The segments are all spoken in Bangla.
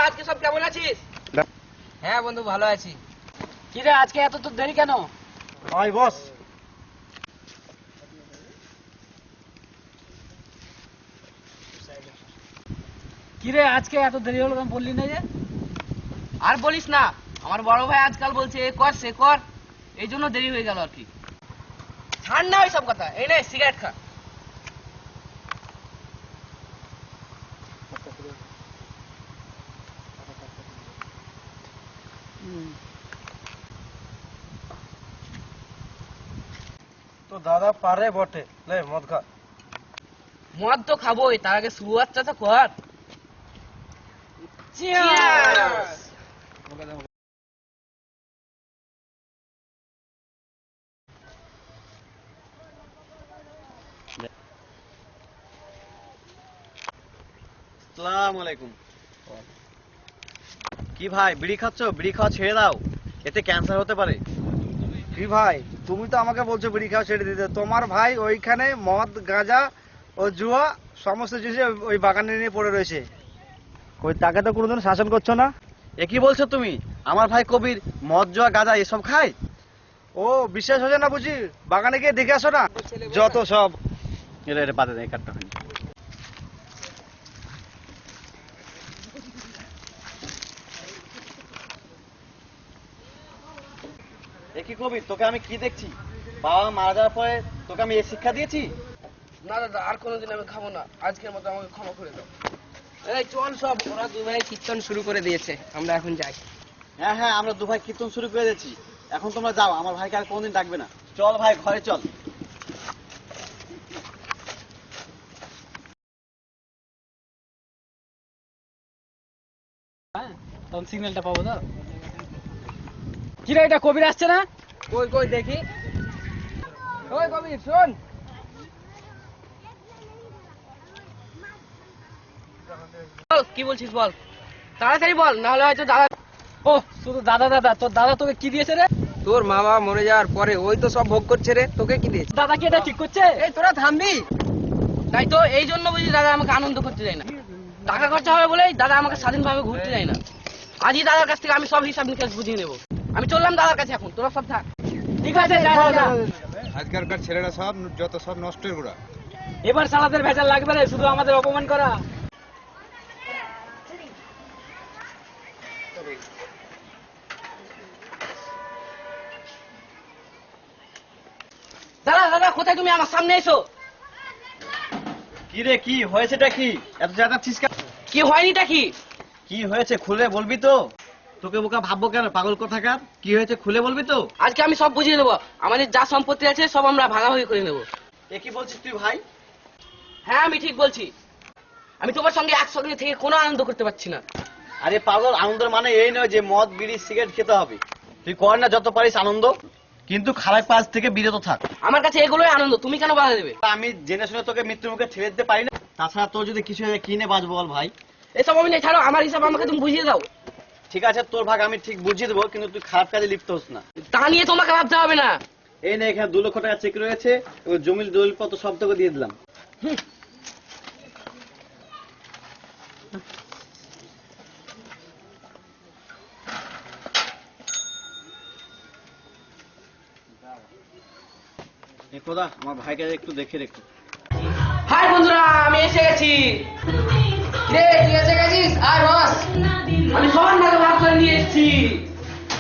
আজকে সব কেমন আছিস? হ্যাঁ বন্ধু ভালো আছি। কি রে আজকে এত তো দেরি কেন? আয় বস। কি রে আজকে এত দেরি হলো কেন বললি না যে? আর বলিস না, আমার বড় ভাই আজকাল বলছে এ কর সে কর, এই জন্য দেরি হয়ে গেল আর কি। ছাড় না ওই সব কথা, এই নে সিগারেট খা। তো দাদা পারে বটে, লে মদ খা। মদ তো খাবোই, তার আগে শুয়াচ্ছা তো কর। Cheers! আসসালামু আলাইকুম। কি ভাই বিড়ি খাচ্ছ? বিড়ি খাওয়া ছেড়ে দাও, এতে ক্যান্সার হতে পারে। কি ভাই, তুমি তো আমাকে বলছো বিড়ি খাওয়া ছেড়ে দিতে, তোমার ভাই ওইখানে মদ গাঁজা ও জুয়া সমস্ত জিনিস ওই বাগানে নিয়ে পড়ে রয়েছে, ওই তাকে তো কোনোদিন শাসন করছো না। এ কি বলছো তুমি? আমার ভাই কবির মদ জুয়া গাঁজা এসব খায়? ও বিশ্বাস হচ্ছে না বুঝি? বাগানে গিয়ে দেখে আসো না, যত সব। এটা বাদে দেয়, কাটটা হয়নি। এ কি কবির, তোকে আমি কি দেখছি? বাবা মারা যাওয়ার পরে তোকে আমি এই শিক্ষা দিয়েছি? না দাদা, আর কোনোদিন আমি খাবো না, আজকের মতো আমাকে ক্ষমা করে দাও। এই চল সব, ওরা দুই ভাই কীর্তন শুরু করে দিয়েছে, আমরা এখন যাই। হ্যাঁ হ্যাঁ, আমরা দু ভাই কীর্তন শুরু করে দিয়েছি, এখন তোমরা যাও, আমার ভাইকে আর কোনোদিন ডাকবে না। চল ভাই ঘরে চল। তখন সিগন্যালটা পাবো তো। কি রে এটা কবির আসছে না? কই কই দেখি। ওই কবির শোন। বল কি বলছিস বল, তাড়াতাড়ি বল, না হলে হয়তো দাদা। ও শুধু দাদা দাদা, তোর দাদা তোকে কি দিয়েছে রে? তোর মা বাবা মরে যাওয়ার পরে ওই তো সব ভোগ করছে রে, তোকে কি দিয়েছে? দাদা কি এটা ঠিক করছে? এই তোরা থামবি। তাই তো এই জন্য বুঝি দাদা আমাকে আনন্দ করতে যায় না, টাকা খরচা হবে বলেই দাদা আমাকে স্বাধীনভাবে ঘুরতে যায় না। আজই দাদার কাছ থেকে আমি সব হিসাব নিকাশ বুঝিয়ে নেবো। আমি চললাম দাদার কাছে, এখন তোরা সব থাক। ঠিক আছে যা যা, যা। আজকালকার ছেলেরা সব যত সব নষ্টের গোড়া। এবার সালাদের ভেজাল লাগবে রে, শুধু আমাদের অপমান করা। দাদা দাদা কোথায় তুমি? আমার সামনে এসো। কি রে কি হয়েছেটা কি? এত চেঁচাচ্ছিস কেন? কি হয়নিটা কি? কি হয়েছে খুলে বলবি তো? তোকে বোকা ভাববো কেন পাগল কোথাকার? কি হয়েছে খুলে বলবি তো? আজকে আমি সব বুঝিয়ে দেবো, আমাদের যা সম্পত্তি আছে সব আমরা ভাগাভাগি করে নেবো। এ কি বলছিস তুই ভাই? হ্যাঁ আমি ঠিক বলছি, আমি তোমার সঙ্গে একসঙ্গে থেকে কোনো আনন্দ করতে পারছি না। আরে পাগল, আনন্দের মানে এই নয় যে মদ বিড়ি সিগারেট খেতে হবে। তুই কর না যত পারিস আনন্দ, কিন্তু খারাপ কাজ থেকে বিরত থাক। আমার কাছে এগুলোই আনন্দ, তুমি কেন বাধা দেবে? আমি জেনে শুনে তোকে মৃত্যুর মুখে ঠেলে দিতে পারি না। তাছাড়া তোর যদি কিছু হয়ে যায় কিনে বাঁচবো বল ভাই? এসব আমি নেই, ছাড়ো, আমার হিসাব আমাকে তুমি বুঝিয়ে দাও। ঠিক আছে তোর ভাগ আমি ঠিক বুঝিয়ে দেবো, কিন্তু তুই খারাপ কাজে লিপ্ত হোস না। তা নিয়ে তোমাকে ভাবতে হবে না। এই না, এখানে 2 লক্ষ টাকা চেক রয়েছে, ওই জমির দলিলপত্র সব তোকে দিয়ে দিলাম। খোদা আমার ভাইকে একটু দেখে রেখো। হাই বন্ধুরা, আমি এসে গেছি। রে তুই এসে গেছিস? আয় বস, আমি সবার টাকা ভাগ করে নিয়ে এসেছি।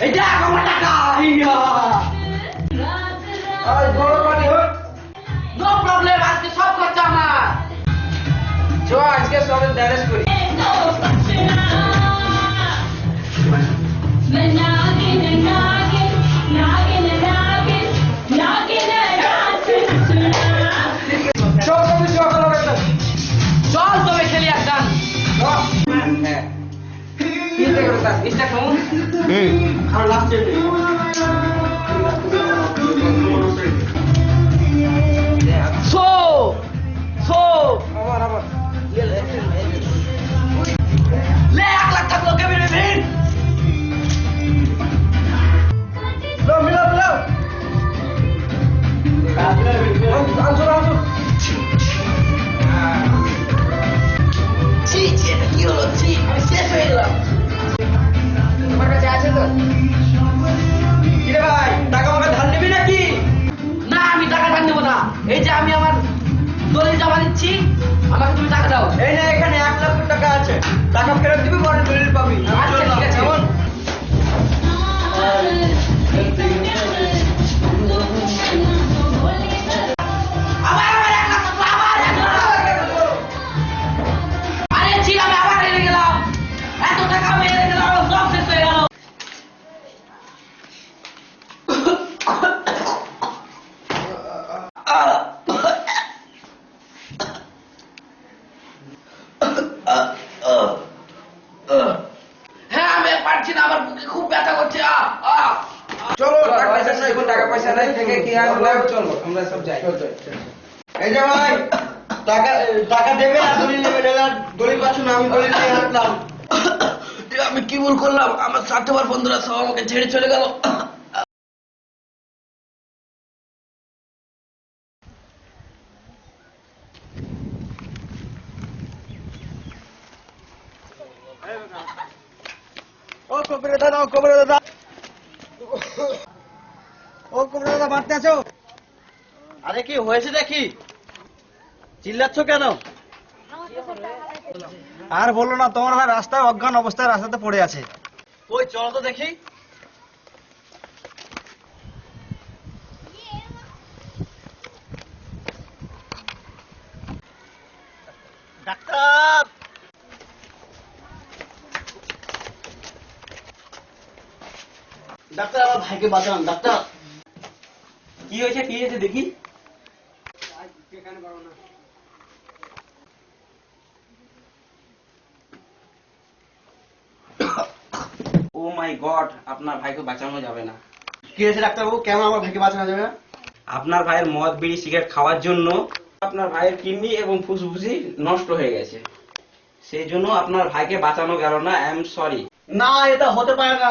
এই দেখ আমার টাকা। নো প্রবলেম, আজকে সব খরচা আমার। চো আজকে সব ম্যানেজ করি। চল তবে খেলি এক গান। হ্যাঁ আর লাস্টে সো সো আমার লে 1 লাখ টাকা লোকে মেরে ভিড়। ছি ছি, এটা কি হলো? ছি, আমি শেষ হয়ে গেলাম। আছে তো? কিরে ভাই, টাকা আমাকে ধার নিবি নাকি? না আমি টাকা ধার নেবো না, এই যে আমি আমার দলিল জমা দিচ্ছি, আমাকে তুমি টাকা দাও। এই না, এখানে 1,00,000 টাকা আছে, টাকা ফেরত দিবি, পরে দলিল পাবি। আচ্ছা, ঠিক আছে। কেমন? আবার আবার 1,00,000 টাকা, আবার 1,00,000 আরে ছি, আমি আবার হেরে গেলাম, এত টাকা আমি হেরে গেলাম, সব শেষ হয়ে গেল। হ্যাঁ আমি আর পারছি না, আমার বুকে খুব ব্যথা করছে। চলো টাকা পয়সা নাই, এখন টাকা পয়সা নাই থেকে কি আর চলো আমরা সব যাই। এই যে ভাই, টাকা দেবে না দলিল নেবে? দলিল পাচ্ছ না, আমি দলিল নিয়ে হাঁটলাম। আমি কি ভুল করলাম, আমার স্বার্থপর বন্ধুরা সব আমাকে ছেড়ে চলে গেল। ও কবির দাদা, ও কবির দাদা, ও কবির দাদা বাড়তে আছো? আরে কি হয়েছে দেখি, চিল্লাচ্ছ কেন? আর বললো না, তোমার ভাই রাস্তায় অজ্ঞান অবস্থায় রাস্তাতে পড়ে আছে। ওই চলো তো দেখি। ডাক্তার, ডাক্তার আমার ভাইকে বাঁচান ডাক্তার। কি হয়েছে দেখি। ও মাই গড, আপনার ভাইকে বাঁচানো যাবে না। কি হয়েছে ডাক্তারবাবু, কেন আমার ভাইকে বাঁচানো যাবে না? আপনার ভাইয়ের মদ বিড়ি সিগারেট খাওয়ার জন্য আপনার ভাইয়ের কিডনি এবং ফুসফুসি নষ্ট হয়ে গেছে, সেই জন্য আপনার ভাইকে বাঁচানো গেল না। I am sorry. না, এটা হতে পারে না।